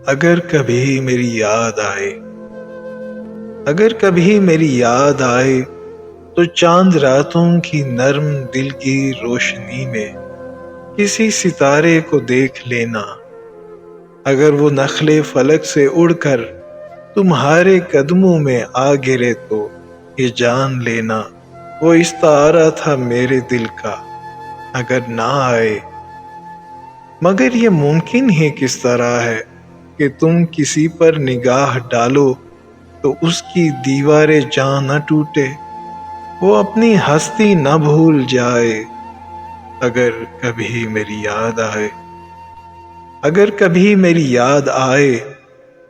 اگر کبھی میری یاد آئے، اگر کبھی میری یاد آئے تو چاند راتوں کی نرم دل کی روشنی میں کسی ستارے کو دیکھ لینا۔ اگر وہ نخلے فلک سے اڑ کر تمہارے قدموں میں آ گرے تو یہ جان لینا وہ استعارہ تھا میرے دل کا، اگر نہ آئے۔ مگر یہ ممکن ہی کس طرح ہے کہ تم کسی پر نگاہ ڈالو تو اس کی دیوار جاں نہ ٹوٹے، وہ اپنی ہستی نہ بھول جائے۔ اگر کبھی میری یاد آئے، اگر کبھی میری یاد آئے،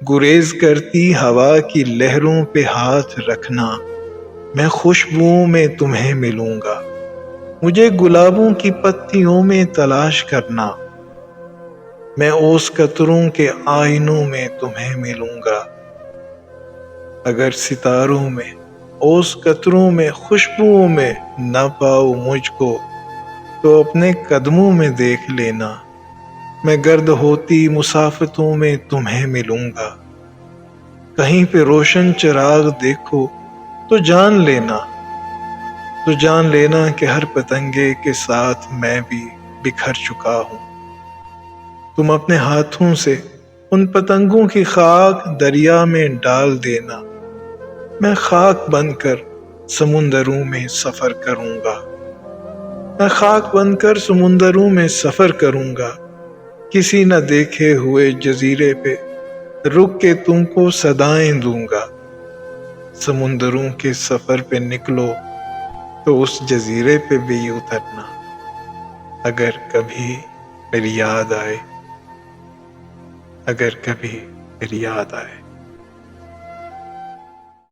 گریز کرتی ہوا کی لہروں پہ ہاتھ رکھنا، میں خوشبوؤں میں تمہیں ملوں گا، مجھے گلابوں کی پتیوں میں تلاش کرنا، میں اوس قطروں کے آئینوں میں تمہیں ملوں گا۔ اگر ستاروں میں، اوس قطروں میں، خوشبوؤں میں نہ پاؤ مجھ کو تو اپنے قدموں میں دیکھ لینا، میں گرد ہوتی مسافتوں میں تمہیں ملوں گا۔ کہیں پہ روشن چراغ دیکھو تو جان لینا، تو جان لینا کہ ہر پتنگے کے ساتھ میں بھی بکھر چکا ہوں۔ تم اپنے ہاتھوں سے ان پتنگوں کی خاک دریا میں ڈال دینا، میں خاک بن کر سمندروں میں سفر کروں گا، میں خاک بن کر سمندروں میں سفر کروں گا، کسی نہ دیکھے ہوئے جزیرے پہ رک کے تم کو صدائیں دوں گا۔ سمندروں کے سفر پہ نکلو تو اس جزیرے پہ بھی اترنا، اگر کبھی میری یاد آئے، اگر کبھی میری یاد آئے۔